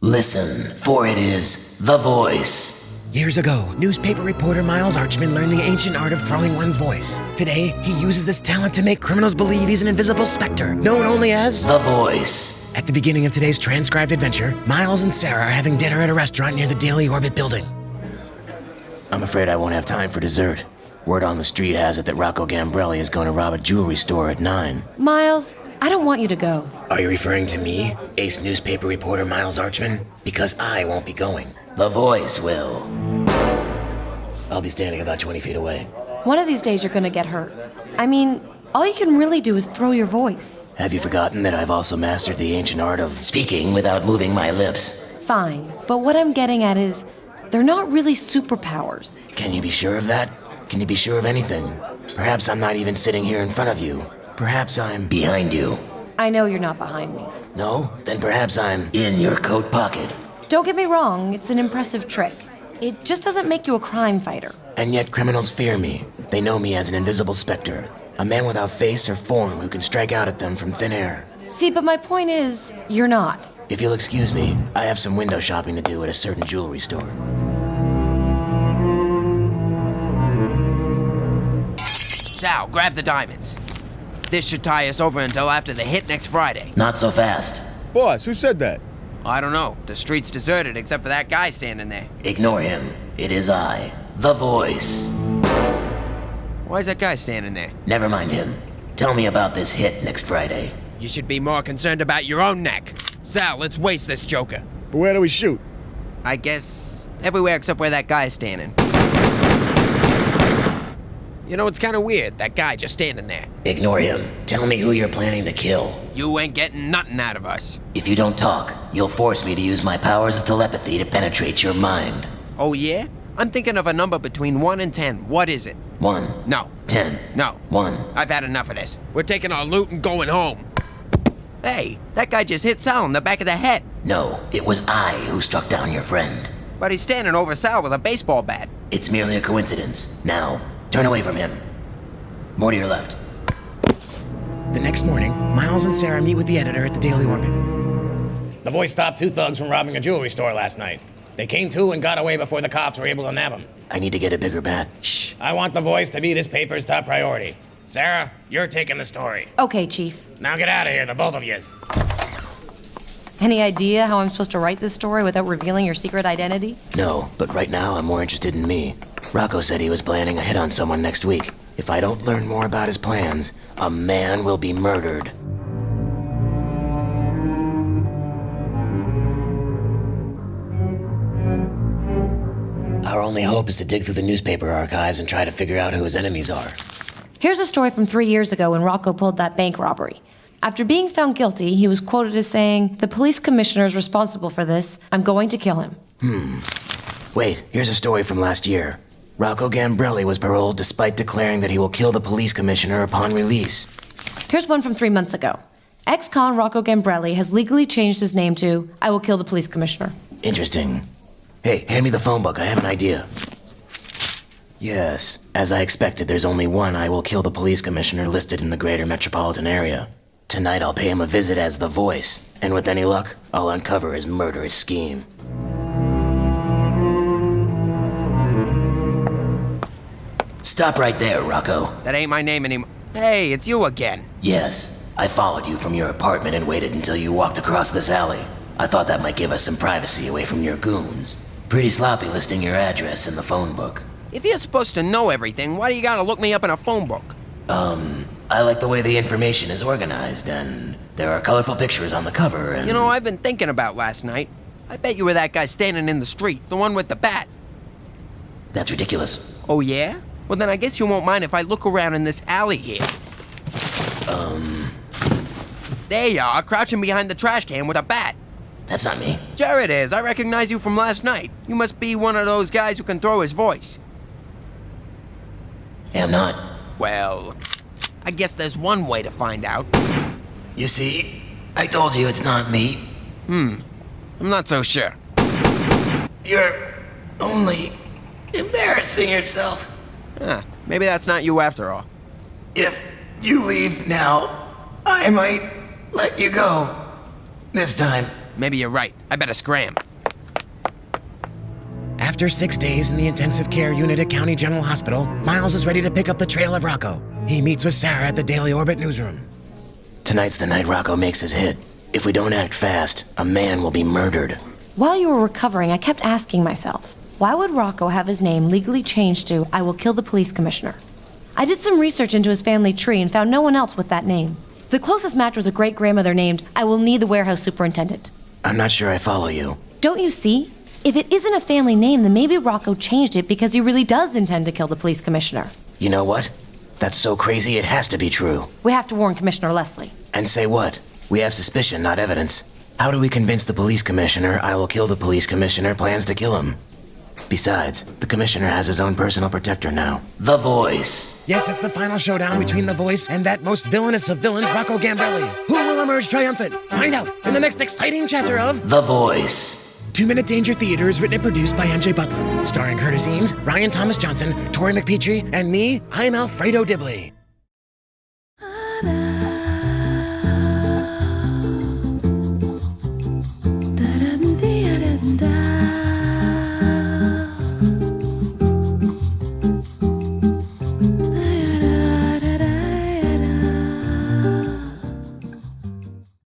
Listen, for it is the voice. Years ago, newspaper reporter Miles Archman learned the ancient art of throwing one's voice. Today, he uses this talent to make criminals believe he's an invisible specter, known only as the voice. At the beginning of today's transcribed adventure, Miles and Sarah are having dinner at a restaurant near the Daily Orbit building. I'm afraid I won't have time for dessert. Word on the street has it that Rocco Gambrelli is going to rob a jewelry store at 9. Miles, I don't want you to go. Are you referring to me, ace newspaper reporter Miles Archman? Because I won't be going. The voice will. I'll be standing about 20 feet away. One of these days you're gonna get hurt. I mean, all you can really do is throw your voice. Have you forgotten that I've also mastered the ancient art of speaking without moving my lips? Fine, but what I'm getting at is, they're not really superpowers. Can you be sure of that? Can you be sure of anything? Perhaps I'm not even sitting here in front of you. Perhaps I'm behind you. I know you're not behind me. No? Then perhaps I'm in your coat pocket. Don't get me wrong, it's an impressive trick. It just doesn't make you a crime fighter. And yet criminals fear me. They know me as an invisible specter. A man without face or form who can strike out at them from thin air. See, but my point is, you're not. If you'll excuse me, I have some window shopping to do at a certain jewelry store. Sal, grab the diamonds. This should tie us over until after the hit next Friday. Not so fast. Boss, who said that? I don't know. The street's deserted except for that guy standing there. Ignore him. It is I, the voice. Why is that guy standing there? Never mind him. Tell me about this hit next Friday. You should be more concerned about your own neck. Sal, let's waste this joker. But where do we shoot? I guess everywhere except where that guy's standing. You know, it's kind of weird, that guy just standing there. Ignore him. Tell me who you're planning to kill. You ain't getting nothing out of us. If you don't talk, you'll force me to use my powers of telepathy to penetrate your mind. Oh, yeah? I'm thinking of a number between 1 and 10. What is it? 1. No. 10. No. 1. I've had enough of this. We're taking our loot and going home. Hey, that guy just hit Sal in the back of the head. No, it was I who struck down your friend. But he's standing over Sal with a baseball bat. It's merely a coincidence. Now, turn away from him. More to your left. The next morning, Miles and Sarah meet with the editor at the Daily Orbit. The voice stopped 2 thugs from robbing a jewelry store last night. They came to and got away before the cops were able to nab them. I need to get a bigger bat. Shh. I want the voice to be this paper's top priority. Sarah, you're taking the story. Okay, Chief. Now get out of here, the both of yous. Any idea how I'm supposed to write this story without revealing your secret identity? No, but right now I'm more interested in me. Rocco said he was planning a hit on someone next week. If I don't learn more about his plans, a man will be murdered. Our only hope is to dig through the newspaper archives and try to figure out who his enemies are. Here's a story from 3 years ago when Rocco pulled that bank robbery. After being found guilty, he was quoted as saying, "The police commissioner is responsible for this. I'm going to kill him." Wait, here's a story from last year. Rocco Gambrelli was paroled despite declaring that he will kill the police commissioner upon release. Here's one from 3 months ago. Ex-con Rocco Gambrelli has legally changed his name to "I will kill the police commissioner." Interesting. Hey, hand me the phone book. I have an idea. Yes, as I expected, there's only one "I will kill the police commissioner" listed in the greater metropolitan area. Tonight I'll pay him a visit as the voice, and with any luck, I'll uncover his murderous scheme. Stop right there, Rocco. That ain't my name anymore. Hey, it's you again. Yes, I followed you from your apartment and waited until you walked across this alley. I thought that might give us some privacy away from your goons. Pretty sloppy listing your address in the phone book. If you're supposed to know everything, why do you gotta look me up in a phone book? I like the way the information is organized, and there are colorful pictures on the cover, and... You know, I've been thinking about last night. I bet you were that guy standing in the street, the one with the bat. That's ridiculous. Oh, yeah? Well, then I guess you won't mind if I look around in this alley here. There you are, crouching behind the trash can with a bat. That's not me. Sure it is. I recognize you from last night. You must be one of those guys who can throw his voice. Hey, I'm not. Well, I guess there's one way to find out. You see, I told you it's not me. I'm not so sure. You're only embarrassing yourself. Maybe that's not you after all. If you leave now, I might let you go. This time. Maybe you're right. I better scram. After 6 days in the intensive care unit at County General Hospital, Miles is ready to pick up the trail of Rocco. He meets with Sarah at the Daily Orbit newsroom. Tonight's the night Rocco makes his hit. If we don't act fast, a man will be murdered. While you were recovering, I kept asking myself, why would Rocco have his name legally changed to I will kill the police commissioner? I did some research into his family tree and found no one else with that name. The closest match was a great-grandmother named I will need the warehouse superintendent. I'm not sure I follow you. Don't you see? If it isn't a family name, then maybe Rocco changed it because he really does intend to kill the police commissioner. You know what? That's so crazy it has to be true. We have to warn Commissioner Leslie. And say what? We have suspicion, not evidence. How do we convince the police commissioner I will kill the police commissioner plans to kill him? Besides, the commissioner has his own personal protector now. The Voice. Yes, it's the final showdown between the Voice and that most villainous of villains, Rocco Gambrelli. Who will emerge triumphant? Find out in the next exciting chapter of The Voice. 2 Minute Danger Theater is written and produced by MJ Butler. Starring Curtis Eames, Ryan Thomas Johnson, Tori McPetrie, and me, I'm Alfredo Dibley.